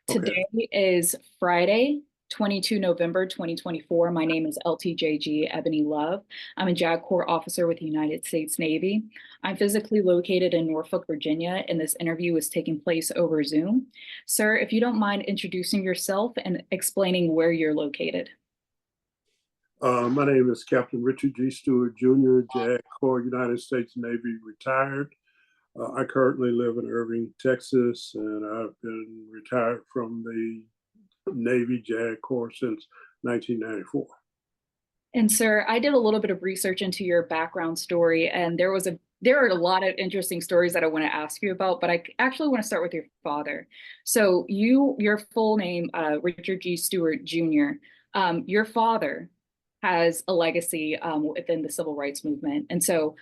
Okay. Today is Friday, 22 November 2024. My name is LTJG Ebony Love. I'm a JAG Corps officer with the United States Navy. I'm physically located in Norfolk, Virginia, and this interview is taking place over Zoom. Sir, if you don't mind introducing yourself and explaining where you're located. My name is Captain Richard G. Stewart, Jr., JAG Corps, United States Navy, retired. I currently live in Irving, Texas, and I've been retired from the Navy JAG Corps since 1994. And sir, I did a little bit of research into your background story, and there are a lot of interesting stories that I want to ask you about, but I actually want to start with your father. So your full name, Richard G. Stewart Jr. Your father has a legacy within the civil rights movement, and so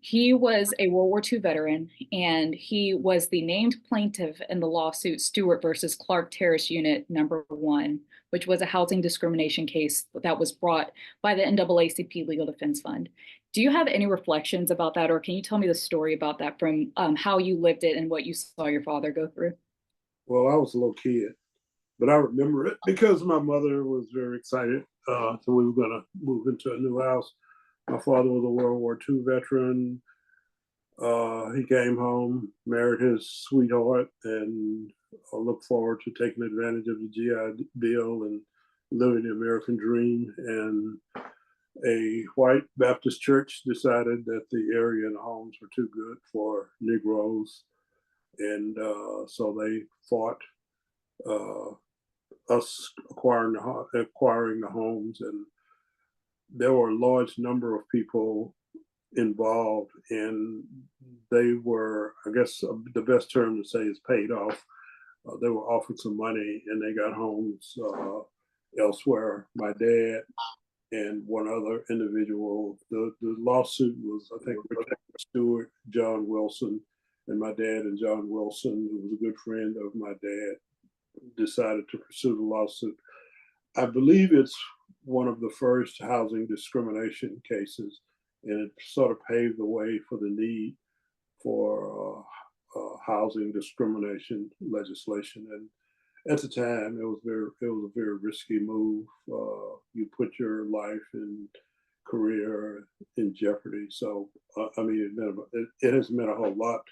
he was a World War II veteran, and he was the named plaintiff in the lawsuit Stewart versus Clark Terrace Unit Number 1, which was a housing discrimination case that was brought by the NAACP Legal Defense Fund. Do you have any reflections about that, or can you tell me the story about that from how you lived it and what you saw your father go through? Well, I was a little kid, but I remember it because my mother was very excited. So we were going to move into a new house. My father was a World War II veteran. He came home, married his sweetheart, and I look forward to taking advantage of the GI Bill and living the American dream. And a white Baptist church decided that the area and the homes were too good for Negroes. And so they fought uh, us acquiring the homes. And there were a large number of people involved, and they were, I guess, the best term to say is paid off. They were offered some money, and they got homes elsewhere. My dad and one other individual. The lawsuit was, I think, Richard Stewart, John Wilson, and my dad and John Wilson, who was a good friend of my dad, decided to pursue the lawsuit. I believe it's one of the first housing discrimination cases, and it sort of paved the way for the need for housing discrimination legislation. And at the time, it was a very risky move. You put your life and career in jeopardy. So I mean, it has meant a whole lot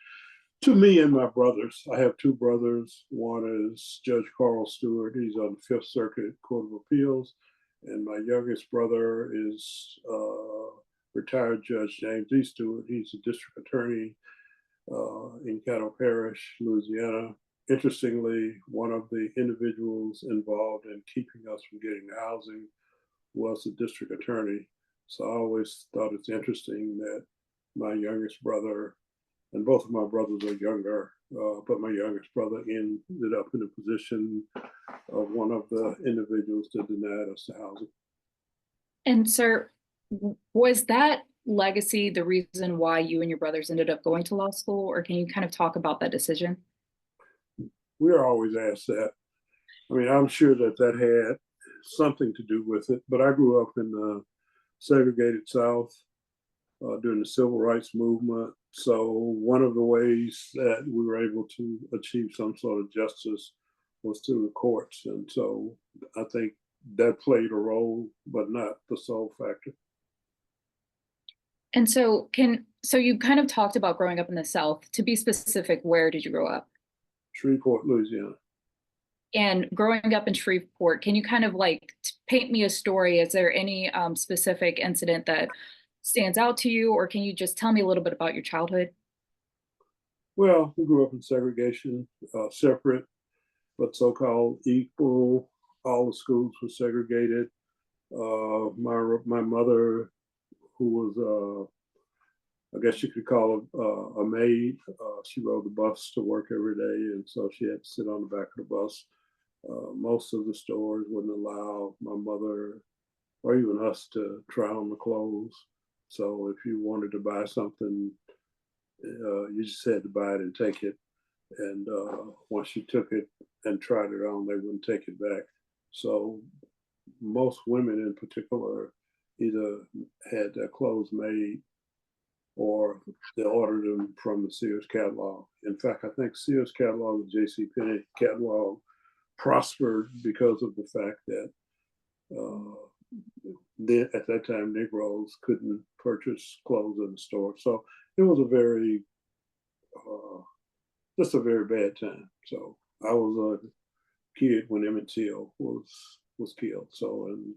to me and my brothers. I have two brothers. One is Judge Carl Stewart. He's on the Fifth Circuit Court of Appeals. And my youngest brother is retired Judge James E. Stewart. He's a district attorney in Caddo Parish, Louisiana. Interestingly, one of the individuals involved in keeping us from getting the housing was the district attorney. So I always thought it's interesting that my youngest brother, and both of my brothers are younger, but my youngest brother ended up in a position of one of the individuals that denied us the housing. And sir, was that legacy the reason why you and your brothers ended up going to law school, or can you kind of talk about that decision? We are always asked that. I mean, I'm sure that that had something to do with it, but I grew up in the segregated South during the civil rights movement. So one of the ways that we were able to achieve some sort of justice was through the courts. And so I think that played a role, but not the sole factor. And so you kind of talked about growing up in the South. To be specific, where did you grow up? Shreveport, Louisiana. And growing up in Shreveport, can you kind of like paint me a story? Is there any specific incident that stands out to you, or can you just tell me a little bit about your childhood? Well, we grew up in segregation, separate but so-called equal. All the schools were segregated. My mother, who was I guess you could call a maid. She rode the bus to work every day, and so she had to sit on the back of the bus. Most of the stores wouldn't allow my mother or even us to try on the clothes. So if you wanted to buy something, you just had to buy it and take it. And once you took it and tried it on, they wouldn't take it back. So most women in particular either had their clothes made or they ordered them from the Sears catalog. In fact, I think Sears catalog and JCPenney catalog prospered because of the fact that at that time Negroes couldn't purchase clothes in the store. So it was a very just a very bad time. So I was a kid when Emmett Till was killed. So and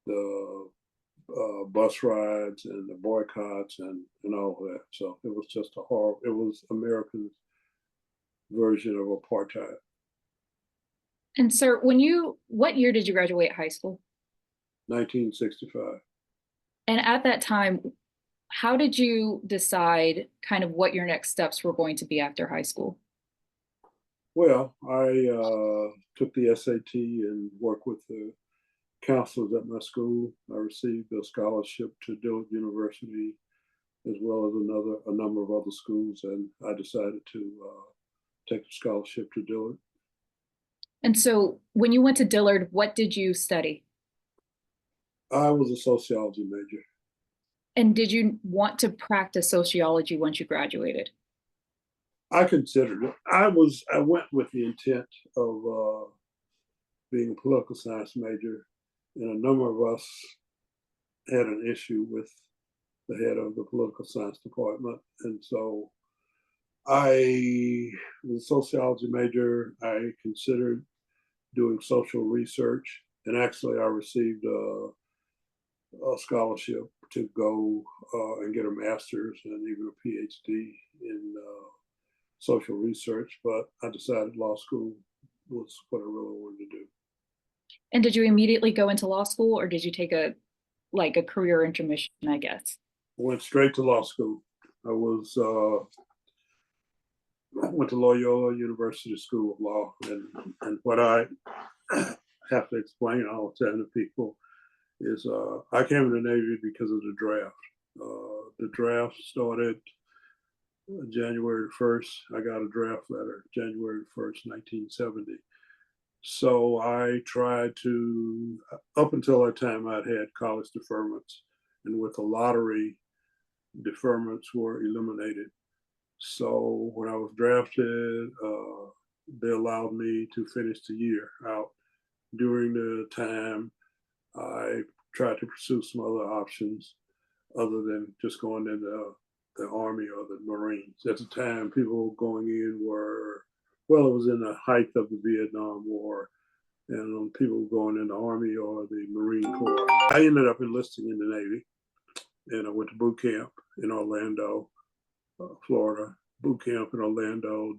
the bus rides and the boycotts and all of that. So it was just a horrible. It was America's version of apartheid. And sir, what year did you graduate high school? 1965. And at that time, how did you decide kind of what your next steps were going to be after high school? Well, I took the SAT and worked with the counselors at my school. I received a scholarship to Dillard University, as well as a number of other schools, and I decided to take the scholarship to Dillard. And so when you went to Dillard, what did you study? I was a sociology major. And did you want to practice sociology once you graduated? I considered it. I went with the intent of being a political science major, and a number of us had an issue with the head of the political science department. And so I was a sociology major. I considered doing social research, and actually I received a scholarship to go and get a master's and even a PhD in social research, but I decided law school was what I really wanted to do. And did you immediately go into law school, or did you take a career intermission, I guess? I went straight to law school. I went to Loyola University School of Law, and what I have to explain all the time to people is I came in the Navy because of the draft. The draft started January 1st. I got a draft letter January 1st, 1970. So I tried to, up until that time, I'd had college deferments, and with the lottery, deferments were eliminated. So when I was drafted, they allowed me to finish the year out. During the time, I tried to pursue some other options other than just going into the Army or the Marines. At the time, people going in were, well, it was in the height of the Vietnam War, and people going in the Army or the Marine Corps. I ended up enlisting in the Navy, and I went to boot camp in Orlando, Florida. Boot camp in Orlando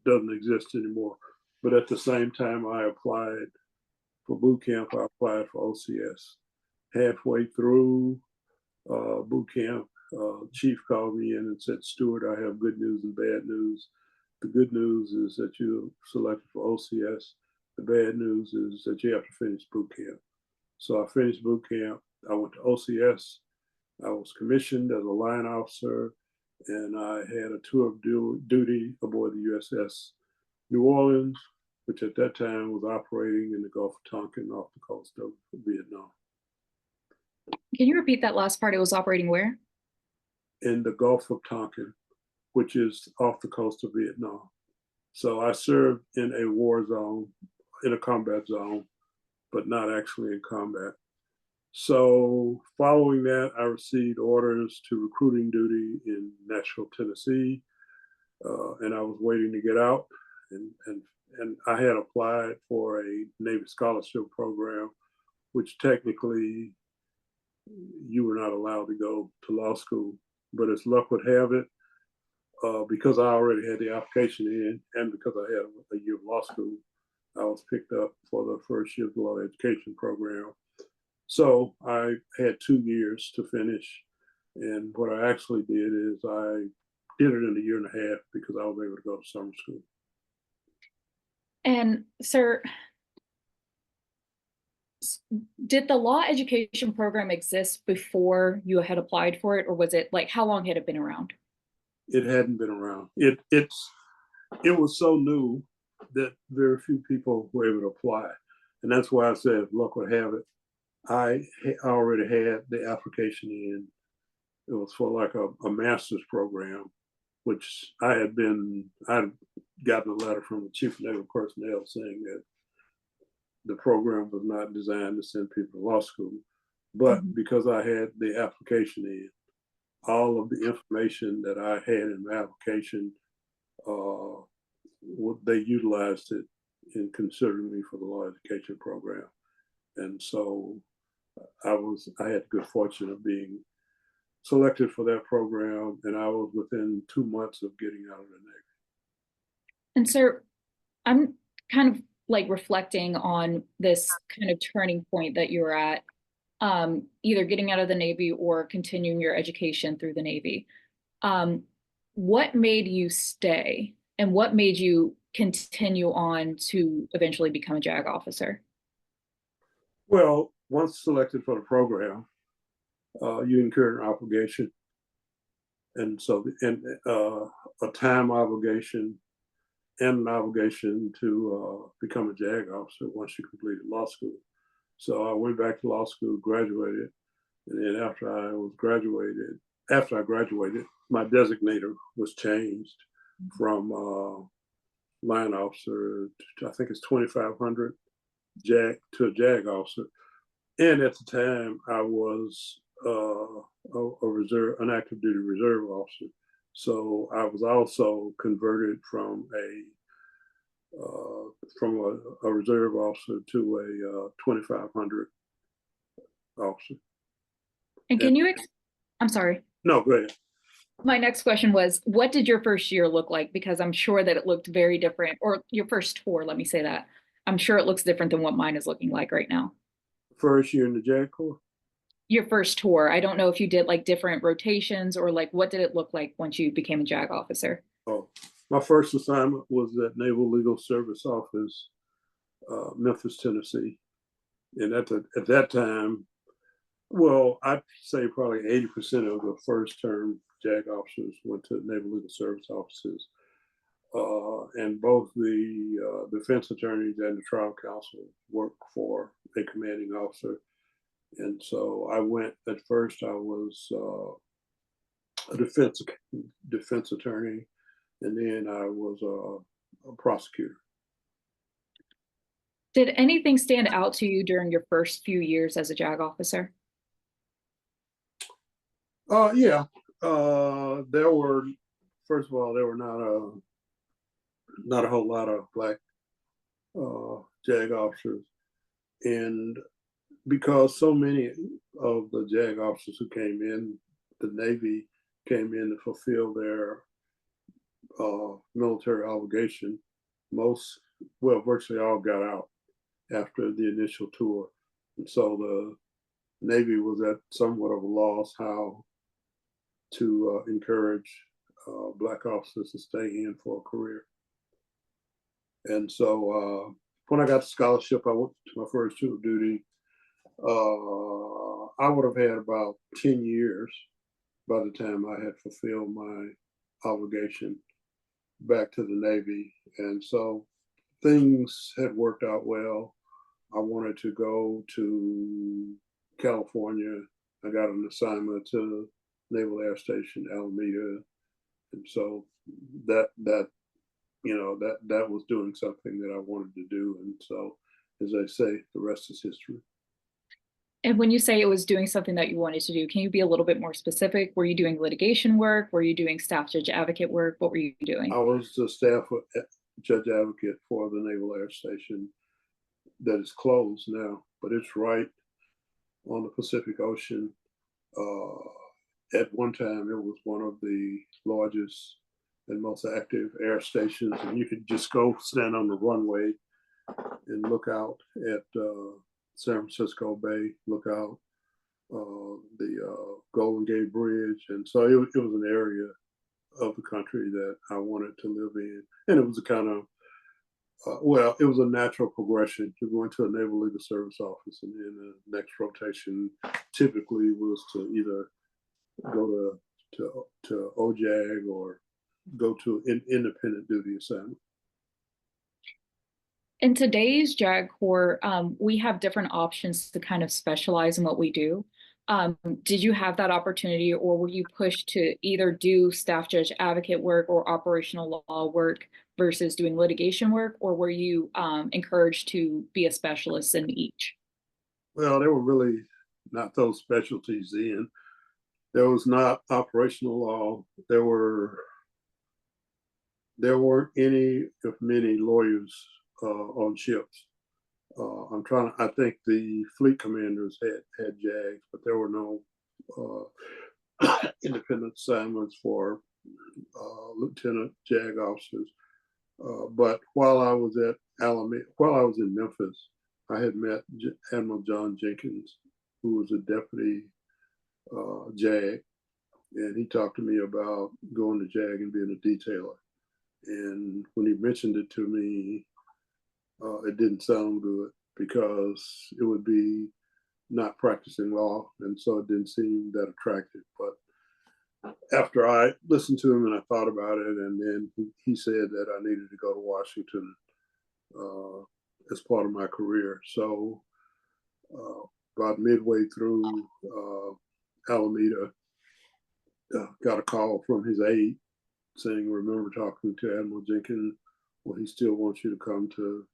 doesn't exist anymore. But at the same time I applied for boot camp, I applied for OCS. Halfway through boot camp, chief called me in and said, "Stewart, I have good news and bad news. The good news is that you're selected for OCS. The bad news is that you have to finish boot camp." So I finished boot camp. I went to OCS. I was commissioned as a line officer, and I had a tour of duty aboard the USS New Orleans, which at that time was operating in the Gulf of Tonkin off the coast of Vietnam. Can you repeat that last part? It was operating where? In the Gulf of Tonkin, which is off the coast of Vietnam. So I served in a war zone, in a combat zone, but not actually in combat. So following that, I received orders to recruiting duty in Nashville, Tennessee, and I was waiting to get out. And I had applied for a Navy scholarship program, which technically you were not allowed to go to law school. But as luck would have it, because I already had the application in, and because I had a year of law school, I was picked up for the first year of the law education program. So I had 2 years to finish. And what I actually did is I did it in a year and a half because I was able to go to summer school. And sir, did the law education program exist before you had applied for it, or was it how long had it been around? It hadn't been around. It was so new that very few people were able to apply. And that's why I said, luck would have it, I already had the application in. It was for a master's program, which I'd gotten a letter from the chief of naval personnel saying that the program was not designed to send people to law school. But because I had the application in, all of the information that I had in my application, they utilized it in considering me for the law education program. And so I had good fortune of being selected for that program, and I was within 2 months of getting out of the Navy. And sir, I'm kind of like reflecting on this kind of turning point that you're at, either getting out of the Navy or continuing your education through the Navy. What made you stay, and what made you continue on to eventually become a JAG officer? Well, once selected for the program, you incur an obligation, and so a time obligation and an obligation to become a JAG officer once you completed law school. So I went back to law school, graduated, and then after I graduated, my designator was changed from line officer to, I think it's 2,500 JAG to a JAG officer. And at the time, I was an active duty reserve officer. So I was also converted from a reserve officer to a 2,500 officer. And I'm sorry. No, go ahead. My next question was, what did your first year look like? Because I'm sure that it looked very different, or your first tour, let me say that. I'm sure it looks different than what mine is looking like right now. First year in the JAG Corps? Your first tour. I don't know if you did like different rotations, or like what did it look like once you became a JAG officer? Oh, my first assignment was at Naval Legal Service Office, Memphis, Tennessee. And at that time, well, I'd say probably 80% of the first term JAG officers went to Naval Legal Service offices. And both the defense attorneys and the trial counsel worked for a commanding officer. And so I went, at first I was a defense attorney, and then I was a prosecutor. Did anything stand out to you during your first few years as a JAG officer? Yeah. There were, first of all, there were not a whole lot of black JAG officers. And because so many of the JAG officers who came in, the Navy came in to fulfill their military obligation, virtually all got out after the initial tour. And so the Navy was at somewhat of a loss how to encourage black officers to stay in for a career. And so when I got the scholarship, I went to my first tour of duty. I would have had about 10 years by the time I had fulfilled my obligation back to the Navy. And so things had worked out well. I wanted to go to California. I got an assignment to Naval Air Station Alameda. And so that was doing something that I wanted to do. And so, as I say, the rest is history. And when you say it was doing something that you wanted to do, can you be a little bit more specific? Were you doing litigation work? Were you doing staff judge advocate work? What were you doing? I was the staff judge advocate for the Naval Air Station that is closed now, but it's right on the Pacific Ocean. At one time, it was one of the largest and most active air stations, and you could just go stand on the runway and look out at San Francisco Bay, look out the Golden Gate Bridge. And so it was an area of the country that I wanted to live in. And it was a kind of, it was a natural progression. You go into a Naval Legal Service office, and then the next rotation typically was to either go to OJAG or go to an independent duty assignment. In today's JAG Corps, we have different options to kind of specialize in what we do. Did you have that opportunity, or were you pushed to either do staff judge advocate work or operational law work versus doing litigation work, or were you encouraged to be a specialist in each? Well, there were really not those specialties then. There was not operational law. There weren't any, if many, lawyers on ships. I think the fleet commanders had JAGs, but there were no independent assignments for lieutenant JAG officers. But while I was in Memphis, I had met Admiral John Jenkins, who was a deputy JAG, and he talked to me about going to JAG and being a detailer. And when he mentioned it to me, it didn't sound good because it would be not practicing law, and so it didn't seem that attractive. But after I listened to him and I thought about it, and then he said that I needed to go to Washington as part of my career. So about midway through Alameda, got a call from his aide saying, "Remember talking to Admiral Jenkins? Well, he still wants you to come to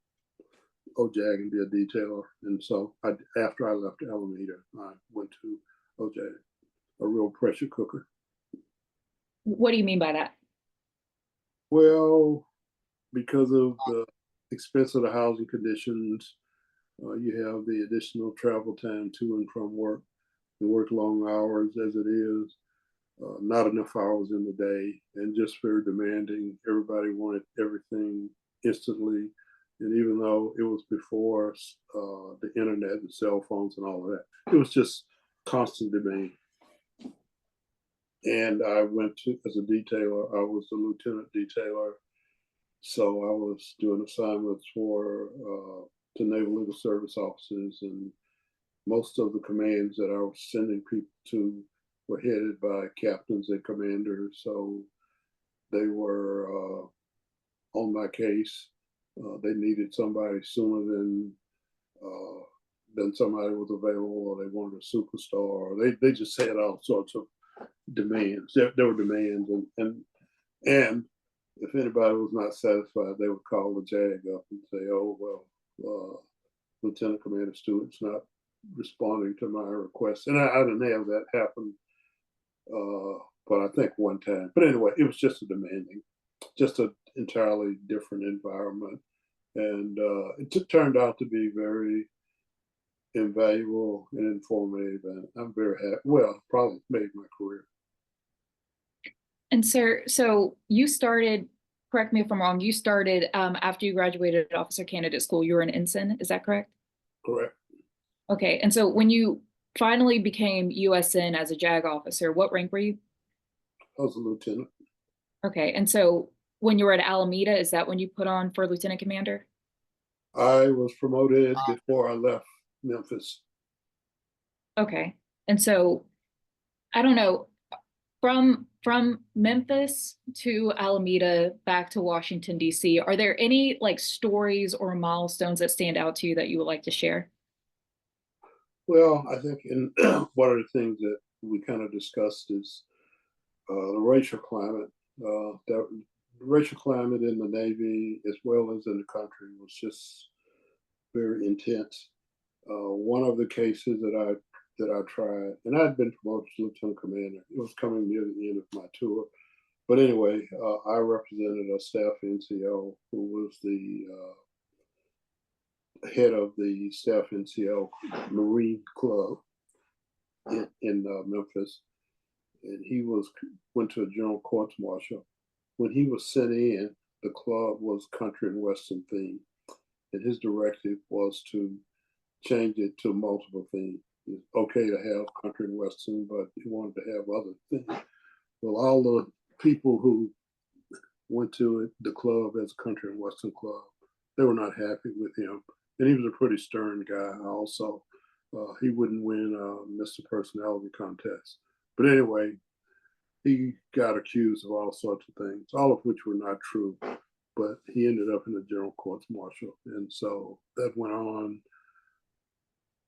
OJAG and be a detailer." And so after I left Alameda, I went to OJAG, a real pressure cooker. What do you mean by that? Well, because of the expense of the housing conditions, you have the additional travel time to and from work. You work long hours as it is, not enough hours in the day, and just very demanding. Everybody wanted everything instantly. And even though it was before the internet and cell phones and all of that, it was just constant demand. And I went to, as a detailer, I was a lieutenant detailer. So I was doing assignments for to Naval Legal Service officers, and most of the commands that I was sending people to were headed by captains and commanders. So they were on my case. They needed somebody sooner than somebody was available, or they wanted a superstar, or they just had all sorts of demands. There were demands, and if anybody was not satisfied, they would call the JAG up and say, "Oh well, Lieutenant Commander Stewart's not responding to my request." And I didn't have that happen, but I think one time. But anyway, it was just just an entirely different environment, and it turned out to be very invaluable and informative, and I'm very happy. Well, probably made my career. And sir, so you started, correct me if I'm wrong, you started after you graduated Officer Candidate School, you were an ensign, is that correct? Correct. Okay, and so when you finally became USN as a JAG officer, what rank were you? I was a lieutenant. Okay, and so when you were at Alameda, is that when you put on for Lieutenant Commander? I was promoted before I left Memphis. Okay, and so I don't know, from Memphis to Alameda back to Washington, D.C., are there any like stories or milestones that stand out to you that you would like to share? Well, I think in one of the things that we kind of discussed is the racial climate. The racial climate in the Navy, as well as in the country, was just very intense. One of the cases that I tried, and I'd been promoted to lieutenant commander. It was coming near the end of my tour, but anyway, I represented a staff NCO who was the head of the staff NCO Marine Club in Memphis, and went to a general courts martial. When he was sent in, the club was country and western themed, and his directive was to change it to multiple themes. It's okay to have country and western, but he wanted to have other things. Well, all the people who went to the club as a country and western club, they were not happy with him, and he was a pretty stern guy. Also, he wouldn't win Mr. Personality contest, but anyway, he got accused of all sorts of things, all of which were not true. But he ended up in the general courts martial, and so that went on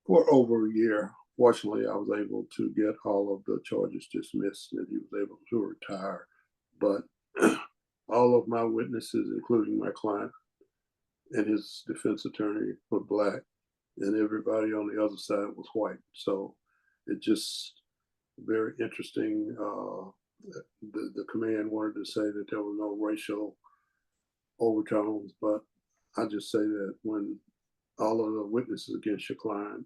for over a year. Fortunately, I was able to get all of the charges dismissed, and he was able to retire. But all of my witnesses, including my client and his defense attorney, were black, and everybody on the other side was white. So it just very interesting. The command wanted to say that there were no racial overtones, but I just say that when all of the witnesses against your client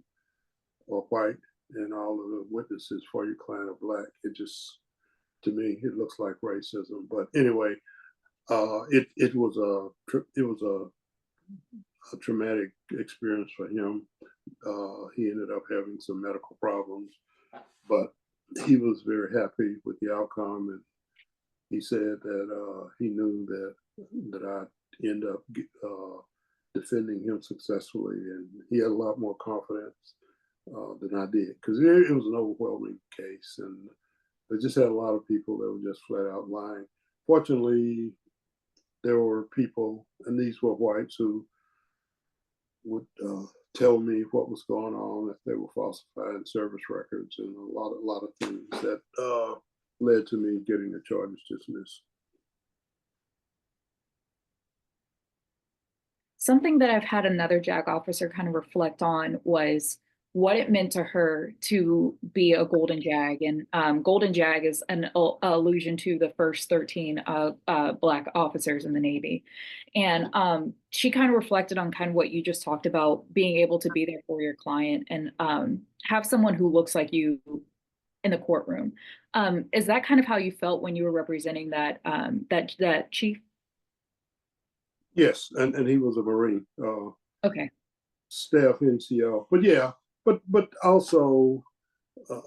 are white and all of the witnesses for your client are black, it just, to me, it looks like racism. But anyway, it was a traumatic experience for him. He ended up having some medical problems, but he was very happy with the outcome, and he said that he knew that I'd end up defending him successfully, and he had a lot more confidence than I did, because it was an overwhelming case, and they just had a lot of people that were just flat out lying. Fortunately, there were people, and these were whites, who would tell me what was going on, if they were falsifying service records, and a lot of things that led to me getting the charges dismissed. Something that I've had another JAG officer kind of reflect on was what it meant to her to be a Golden JAG. And Golden JAG is an allusion to the first 13 Black officers in the Navy. And she kind of reflected on kind of what you just talked about, being able to be there for your client and have someone who looks like you in the courtroom. Is that kind of how you felt when you were representing that chief? Yes, and he was a Marine, Okay. staff NCO. But yeah, but also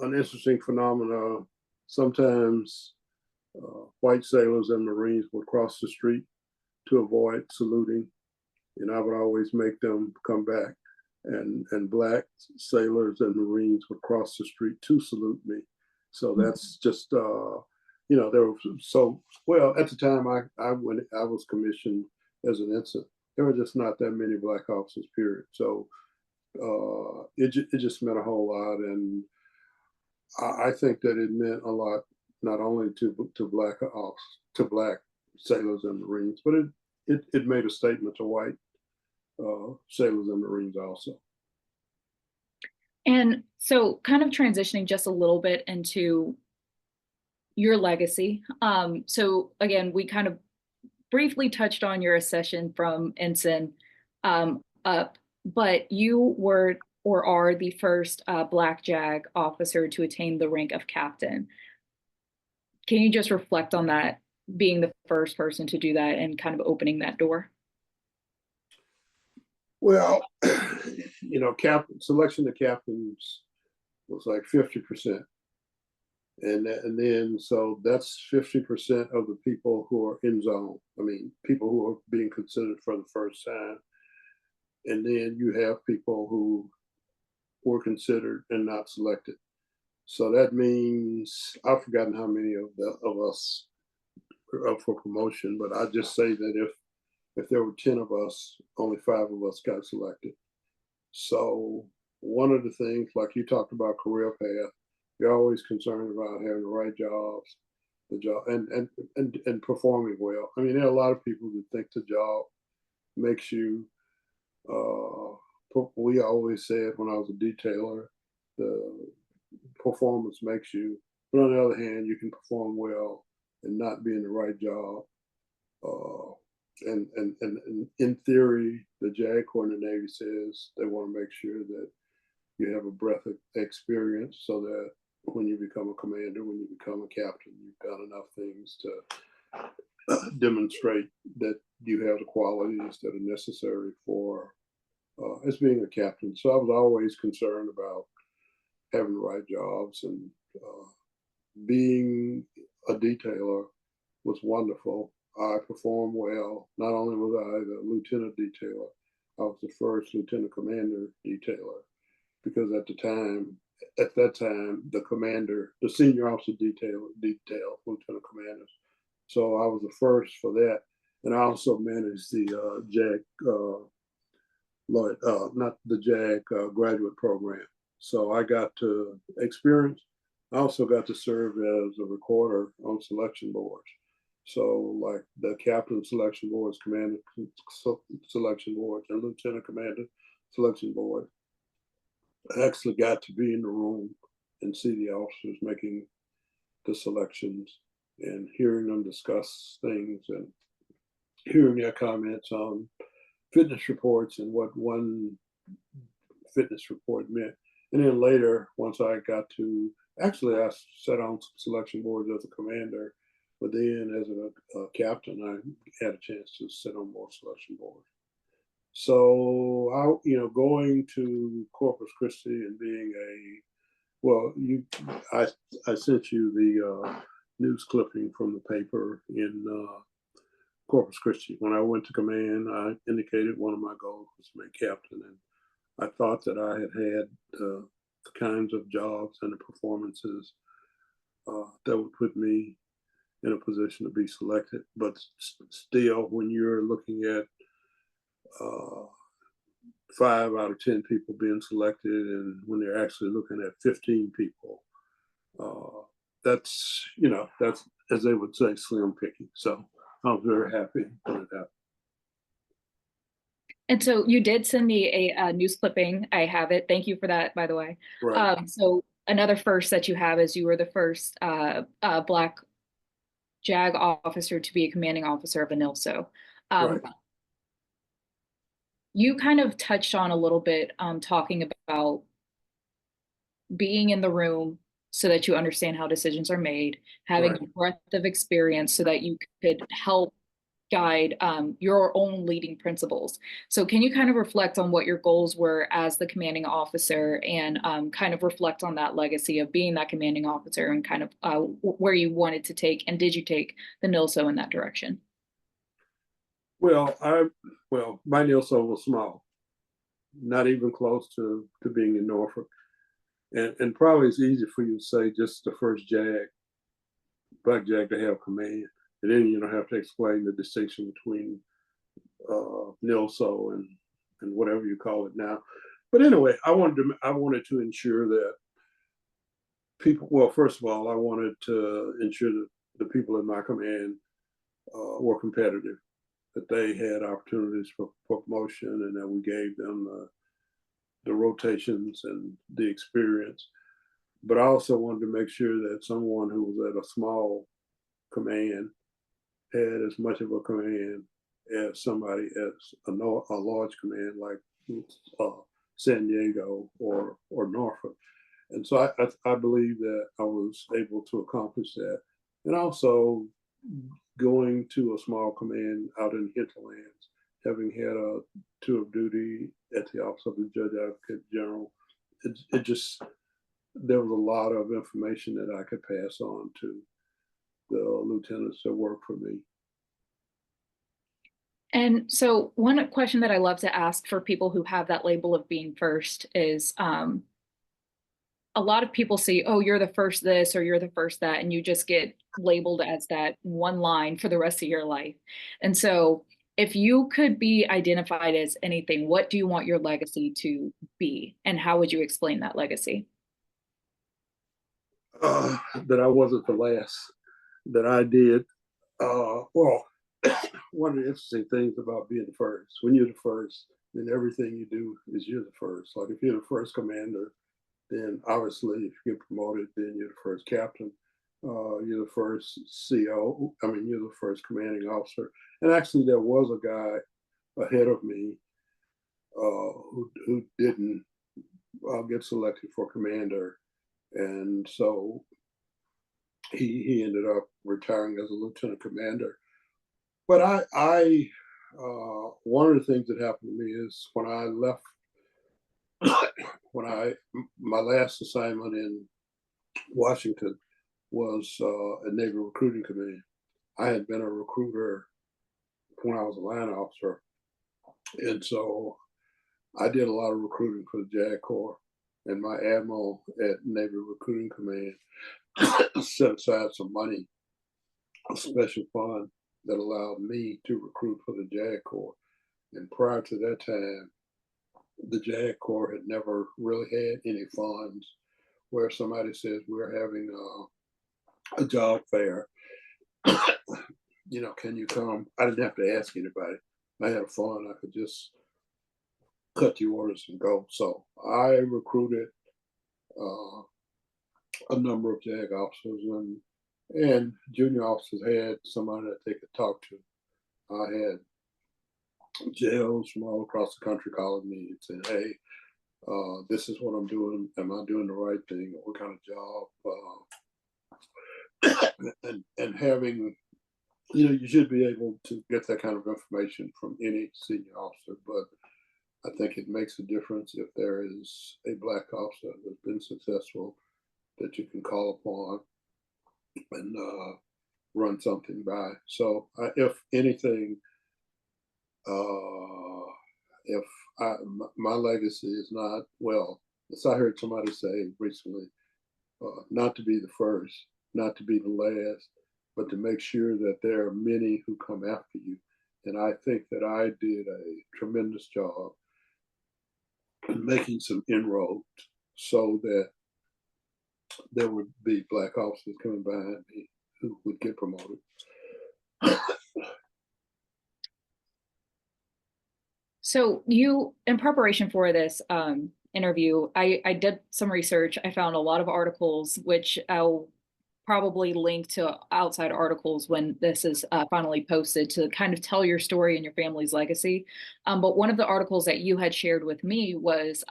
an interesting phenomena. Sometimes white sailors and Marines would cross the street to avoid saluting, and I would always make them come back. And black sailors and Marines would cross the street to salute me. So that's just there were, so well at the time when I was commissioned as an ensign, there were just not that many black officers, period. So it just meant a whole lot, and I think that it meant a lot not only to black sailors and Marines, but it made a statement to white sailors and Marines also. And so kind of transitioning just a little bit into your legacy. So again, we kind of briefly touched on your accession from ensign up, but you were or are the first Black JAG officer to attain the rank of captain. Can you just reflect on that, being the first person to do that and kind of opening that door? Well, selection of captains was like 50%. And then, so that's 50% of the people who are in zone. I mean, people who are being considered for the first time. And then you have people who were considered and not selected. So that means, I've forgotten how many of us are up for promotion, but I just say that if there were 10 of us, only 5 of us got selected. So one of the things, like you talked about career path, you're always concerned about having the right jobs, and performing well. I mean, there are a lot of people who think the job makes you. We always said when I was a detailer, the performance makes you. But on the other hand, you can perform well and not be in the right job. And in theory, the JAG Corps in the Navy says they want to make sure that you have a breadth of experience, so that when you become a commander, when you become a captain, you've got enough things to demonstrate that you have the qualities that are necessary for as being a captain. So I was always concerned about having the right jobs, and being a detailer was wonderful. I performed well. Not only was I the lieutenant detailer, I was the first lieutenant commander detailer, because at that time, the commander, the senior officer detailed lieutenant commanders. So I was the first for that. And I also managed the JAG, not the JAG graduate program. So I got to experience. I also got to serve as a recorder on selection boards. So like the captain selection boards, commander selection boards, and lieutenant commander selection board, I actually got to be in the room and see the officers making the selections and hearing them discuss things and hearing their comments on fitness reports and what one fitness report meant. And then later, once I got to, actually, I sat on some selection boards as a commander, but then as a captain, I had a chance to sit on more selection boards. So going to Corpus Christi and being I sent you the news clipping from the paper in Corpus Christi. When I went to command, I indicated one of my goals was to make captain, and I thought that I had the kinds of jobs and the performances that would put me in a position to be selected. But still, when you're looking at 5 out of 10 people being selected, and when they're actually looking at 15 people, that's as they would say, slim picking. So I was very happy when it happened. And so you did send me a news clipping. I have it. Thank you for that, by the way. Right. So another first that you have is you were the first Black JAG officer to be a commanding officer of a NILSO. Right. You kind of touched on a little bit talking about being in the room so that you understand how decisions are made, having Right. a breadth of experience so that you could help guide your own leading principles. So can you kind of reflect on what your goals were as the commanding officer and kind of reflect on that legacy of being that commanding officer and kind of where you wanted to take, and did you take the NILSO in that direction? Well, my NILSO was small, not even close to being in Norfolk. And probably it's easy for you to say just the first Black JAG to have command. And then you don't have to explain the distinction between NILSO and whatever you call it now. But anyway, I wanted to ensure that people, well, first of all, I wanted to ensure that the people in my command were competitive, that they had opportunities for promotion, and that we gave them the rotations and the experience. But I also wanted to make sure that someone who was at a small command had as much of a command as somebody at a large command like San Diego or Norfolk. And so I believe that I was able to accomplish that. And also going to a small command out in hinterlands, having had a tour of duty at the Office of the Judge Advocate General, it just, there was a lot of information that I could pass on to the lieutenants that work for me. And so one question that I love to ask for people who have that label of being first is a lot of people say, oh, you're the first this or you're the first that, and you just get labeled as that one line for the rest of your life. And so if you could be identified as anything, what do you want your legacy to be? And how would you explain that legacy? That I wasn't the last, that I did. Well, one of the interesting things about being the first, when you're the first, then everything you do is you're the first. Like if you're the first commander, then obviously if you get promoted, then you're the first captain. You're the first CO. I mean, you're the first commanding officer. And actually, there was a guy ahead of me who didn't get selected for commander, and so he ended up retiring as a lieutenant commander. But I one of the things that happened to me is when I left, my last assignment in Washington was a Navy recruiting command. I had been a recruiter when I was a line officer, and so I did a lot of recruiting for the JAG Corps. And my admiral at Navy Recruiting Command set aside some money, a special fund that allowed me to recruit for the JAG Corps. And prior to that time, the JAG Corps had never really had any funds where somebody says we're having a job fair can you come? I didn't have to ask anybody. I had fun. I could just cut the orders and go. So I recruited uh, a number of JAG officers, and junior officers had somebody that they could talk to. I had jails from all across the country calling me and saying, "Hey, this is what I'm doing. Am I doing the right thing? What kind of job?" And having, you should be able to get that kind of information from any senior officer, but I think it makes a difference if there is a black officer that's been successful that you can call upon and run something by. So, if anything, uh, if my legacy is not, well, as I heard somebody say recently, not to be the first, not to be the last, but to make sure that there are many who come after you. And I think that I did a tremendous job in making some inroads so that there would be black officers coming behind me who would get promoted. So you, in preparation for this interview, I did some research. I found a lot of articles, which I'll probably link to outside articles when this is finally posted to kind of tell your story and your family's legacy. But one of the articles that you had shared with me was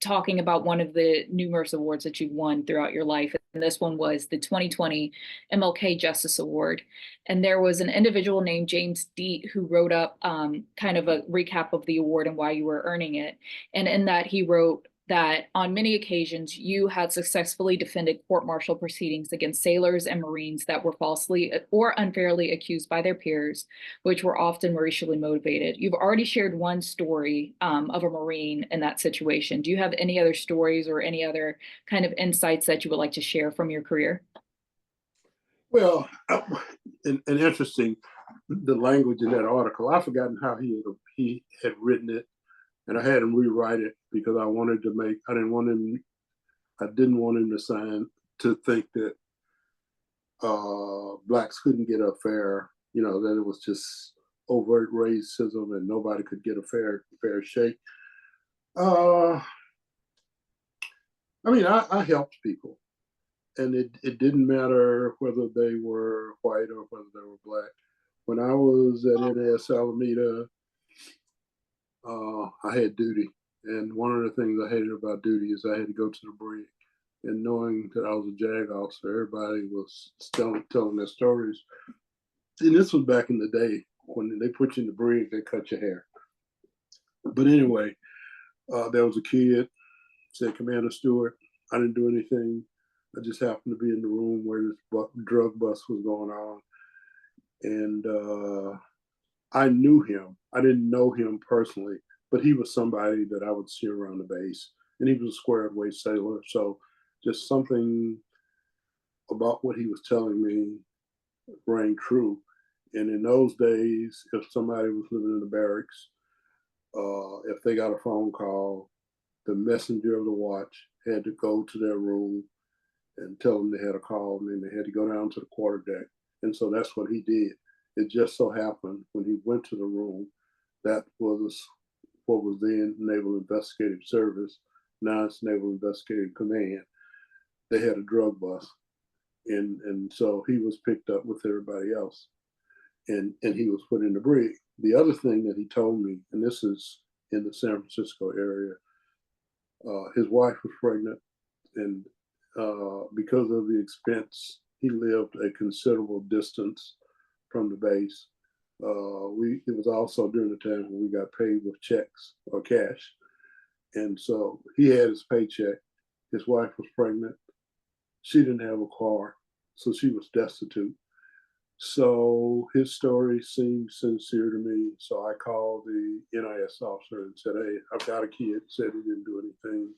talking about one of the numerous awards that you've won throughout your life. And this one was the 2020 MLK Justice Award. And there was an individual named James Deet who wrote up kind of a recap of the award and why you were earning it. And in that, he wrote that on many occasions you had successfully defended court-martial proceedings against sailors and Marines that were falsely or unfairly accused by their peers, which were often racially motivated. You've already shared one story of a Marine in that situation. Do you have any other stories or any other kind of insights that you would like to share from your career? Well, and interesting, the language in that article. I've forgotten how he had written it, and I had him rewrite it because I wanted to make. I didn't want him to think that blacks couldn't get a fair. That it was just overt racism and nobody could get a fair shake. Uh, I mean, I helped people, and it didn't matter whether they were white or whether they were black. When I was at NAS Alameda, I had duty, and one of the things I hated about duty is I had to go to the brig. And knowing that I was a JAG officer, everybody was still telling their stories. And this was back in the day when they put you in the brig, they cut your hair. But anyway, there was a kid, said Commander Stewart. I didn't do anything. I just happened to be in the room where this drug bust was going on. And I knew him. I didn't know him personally, but he was somebody that I would see around the base. And he was a squared away sailor. So just something about what he was telling me rang true. And in those days, if somebody was living in the barracks, if they got a phone call, the messenger of the watch had to go to their room and tell them they had a call, and then they had to go down to the quarterdeck. And so that's what he did. It just so happened when he went to the room, that was what was then Naval Investigative Service. Now it's Naval Investigative Command. They had a drug bust, and so he was picked up with everybody else, and he was put in the brig. The other thing that he told me, and this is in the San Francisco area, his wife was pregnant, and because of the expense, he lived a considerable distance from the base. It was also during the time when we got paid with checks or cash, and so he had his paycheck. His wife was pregnant. She didn't have a car, so she was destitute. So his story seemed sincere to me. So I called the NIS officer and said, "Hey, I've got a kid." Said he didn't do anything.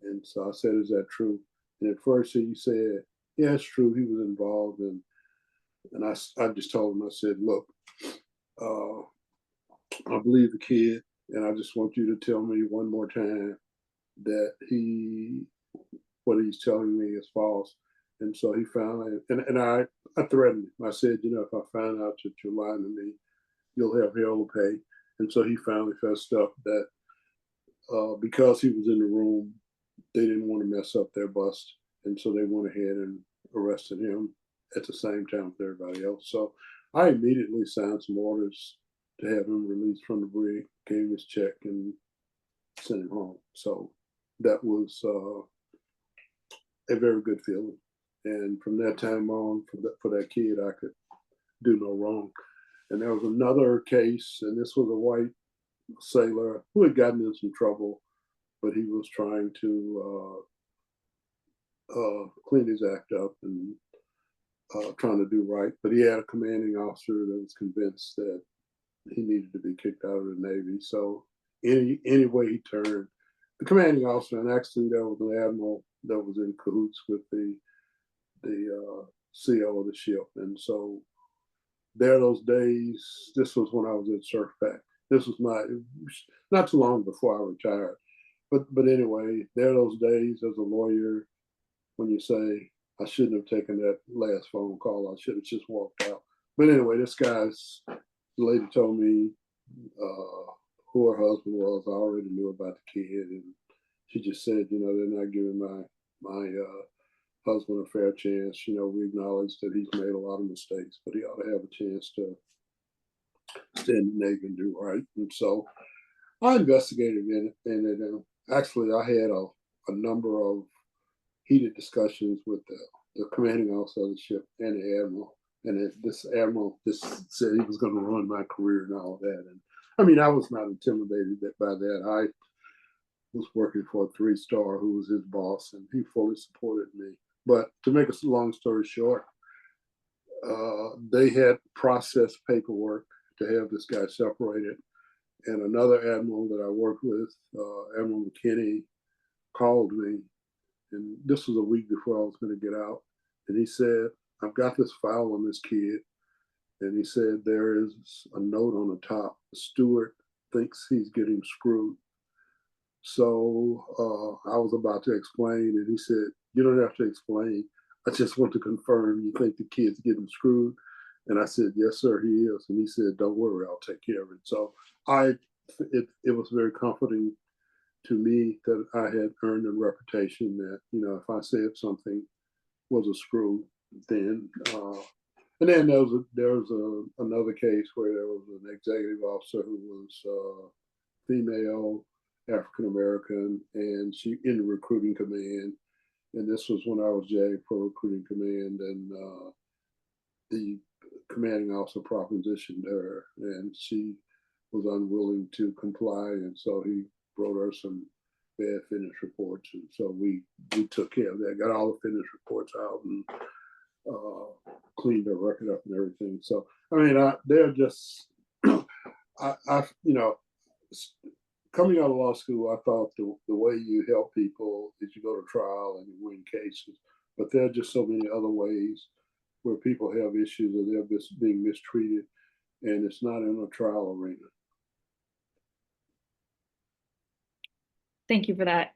And so I said, "Is that true?" And at first he said, "Yeah, it's true. He was involved." And I just told him, I said, "Look, uh, I believe the kid, and I just want you to tell me one more time that what he's telling me is false." And so he finally, and I threatened him. I said, you know, if I find out that you're lying to me, you'll have hell to pay. And so he finally fessed up that because he was in the room, they didn't want to mess up their bust. And so they went ahead and arrested him at the same time with everybody else. So I immediately signed some orders to have him released from the brig, gave him his check, and sent him home. So that was a very good feeling. And from that time on, for that kid, I could do no wrong. And there was another case, and this was a white sailor who had gotten in some trouble, but he was trying to clean his act up and trying to do right. But he had a commanding officer that was convinced that he needed to be kicked out of the Navy. So any way he turned, the commanding officer, and actually there was an admiral that was in cahoots with the CO of the ship, and so there those days. This was when I was at Surfpack. This was not too long before I retired. But anyway, there those days as a lawyer when you say I shouldn't have taken that last phone call. I should have just walked out. But anyway, the lady told me who her husband was. I already knew about the kid, and she just said, you know, they're not giving my husband a fair chance. You know, we acknowledge that he's made a lot of mistakes, but he ought to have a chance to stay in the Navy and do right. And so I investigated in it, and actually I had a number of heated discussions with the commanding officer of the ship and the admiral. And this admiral just said he was going to ruin my career and all of that. And I mean, I was not intimidated by that. I was working for a 3-star who was his boss, and he fully supported me. But to make a long story short, they had processed paperwork to have this guy separated. And another admiral that I worked with, Admiral McKinney, called me, and this was a week before I was going to get out. And he said, I've got this file on this kid. And he said, there is a note on the top. Stewart thinks he's getting screwed. So I was about to explain, and he said, you don't have to explain. I just want to confirm you think the kid's getting screwed. And I said, yes, sir, he is. And he said, don't worry, I'll take care of it. So it was very comforting to me that I had earned a reputation that, you know, if I said something was a screw, then and then there was another case where there was an executive officer who was female, African American, and she in the recruiting command. And this was when I was JA for recruiting command, and the commanding officer propositioned her, and she was unwilling to comply, and so he wrote her some bad fitness reports, and so we took care of that, got all the fitness reports out, and cleaned her record up and everything. So I mean, they're just I you know, coming out of law school, I thought the way you help people is you go to trial and you win cases, but there are just so many other ways where people have issues or they're being mistreated, and it's not in a trial arena. Thank you for that.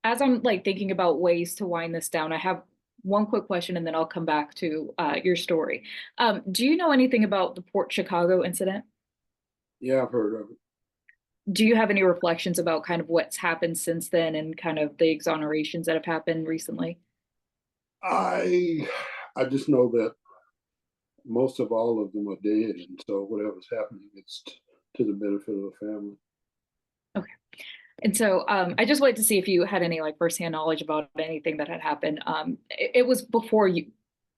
As I'm like thinking about ways to wind this down, I have one quick question and then I'll come back to your story. Do you know anything about the Port Chicago incident? Yeah, I've heard of it. Do you have any reflections about kind of what's happened since then and kind of the exonerations that have happened recently? I just know that most of all of them are dead, and so whatever's happening, it's to the benefit of the family. Okay. And so I just wanted to see if you had any like firsthand knowledge about anything that had happened. It was before you,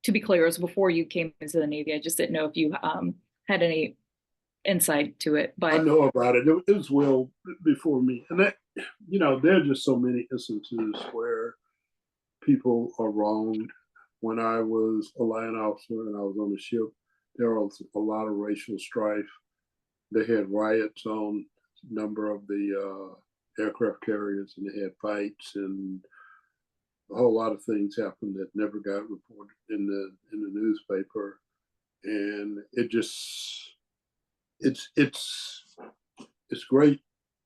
to be clear, it was before you came into the Navy. I just didn't know if you had any insight to it. I But know about it. It was well before me, and that, you know, there are just so many instances where people are wronged. When I was a line officer and I was on the ship, there was a lot of racial strife. They had riots on a number of the aircraft carriers, and they had fights, and a whole lot of things happened that never got reported in the newspaper. And it just it's great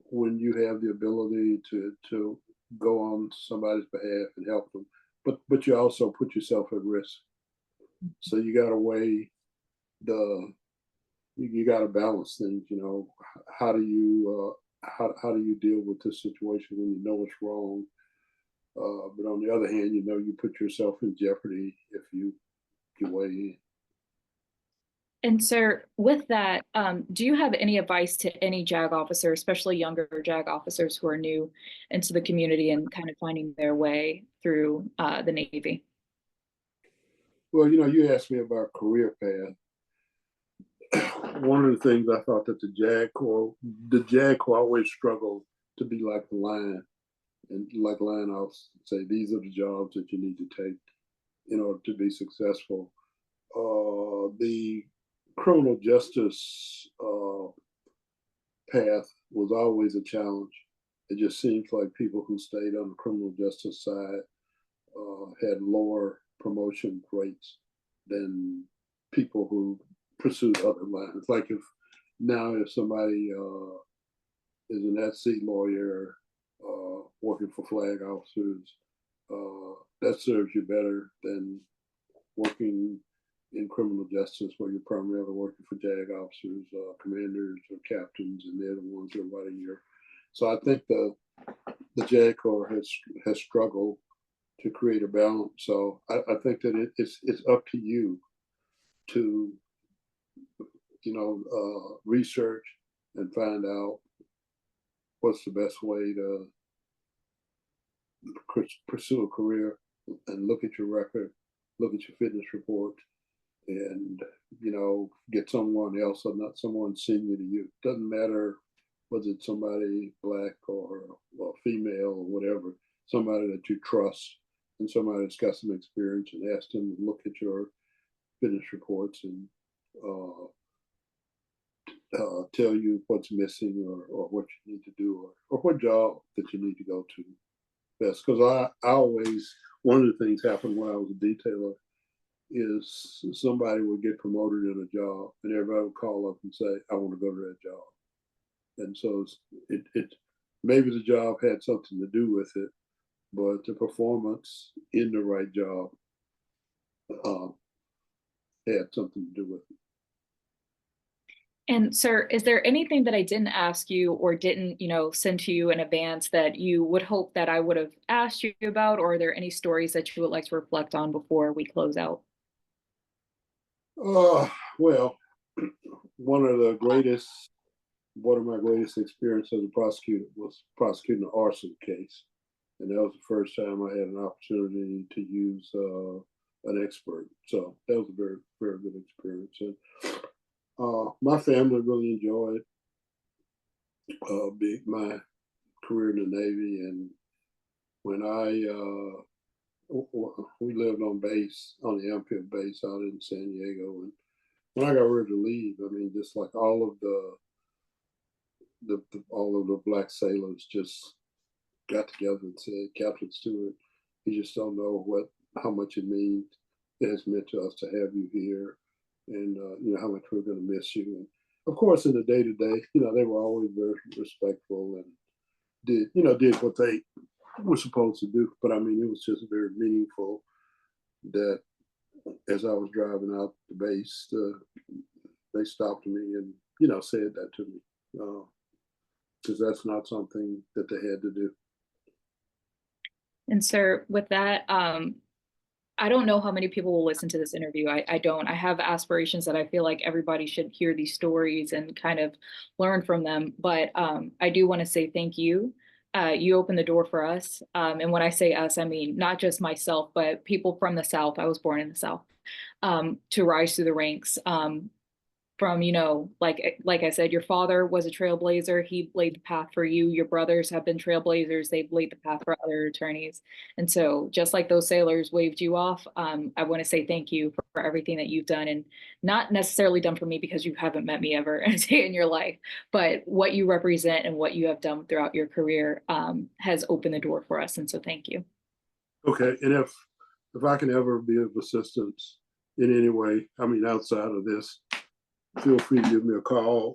when you have the ability to go on somebody's behalf and help them. but you also put yourself at risk. So you got to weigh the you got to balance things. You know, how do you how do you deal with this situation when you know it's wrong? But on the other hand, you know, you put yourself in jeopardy if you weigh in. And sir, with that, do you have any advice to any JAG officer, especially younger JAG officers who are new into the community and kind of finding their way through the Navy? Well, you know, you asked me about career path. One of the things I thought that the JAG Corps always struggled to be like the line, and like line officers say, these are the jobs that you need to take in order to be successful. The criminal justice path was always a challenge. It just seems like people who stayed on the criminal justice side had lower promotion rates than people who pursued other lines. Like if somebody is an at-sea lawyer working for flag officers, that serves you better than working in criminal justice where you're primarily working for JAG officers, commanders, or captains, and they're the ones who are running your. So I think the JAG Corps has struggled to create a balance. So I think that it's up to you to research and find out what's the best way to pursue a career, and look at your record, look at your fitness report, and get someone else or not someone senior to you. Doesn't matter whether it's somebody black or female or whatever, somebody that you trust and somebody that's got some experience, and ask them to look at your fitness reports and tell you what's missing, or what you need to do, or what job that you need to go to best. Because I always, one of the things happened when I was a detailer is somebody would get promoted in a job and everybody would call up and say, I want to go to that job. And so it maybe the job had something to do with it, but the performance in the right job had something to do with it. And sir, is there anything that I didn't ask you or didn't, send to you in advance that you would hope that I would have asked you about, or are there any stories that you would like to reflect on before we close out? Well, one of my greatest experiences as a prosecutor was prosecuting an arson case. And that was the first time I had an opportunity to use an expert. So that was a very, very good experience. And my family really enjoyed my career in the Navy. And when we lived on base, on the Amphibious base out in San Diego, and when I got ready to leave, I mean, just like all of the black sailors just got together and said, Captain Stewart, you just don't know how much it has meant to us to have you here, and how much we're going to miss you. And of course, in the day to day, they were always very respectful and did what they were supposed to do. But I mean, it was just very meaningful that as I was driving out the base, they stopped me and said that to me, because that's not something that they had to do. And sir, with that, I don't know how many people will listen to this interview. I don't. I have aspirations that I feel like everybody should hear these stories and kind of learn from them. But I do want to say thank you. You opened the door for us. And when I say us, I mean not just myself, but people from the South. I was born in the South, to rise through the ranks. From, like I said, your father was a trailblazer. He laid the path for you. Your brothers have been trailblazers. They've laid the path for other attorneys. And so just like those sailors waved you off, I want to say thank you for everything that you've done, and not necessarily done for me because you haven't met me ever a day in your life, but what you represent and what you have done throughout your career has opened the door for us. And so thank you. Okay. And if I can ever be of assistance in any way, I mean, outside of this, feel free to give me a call.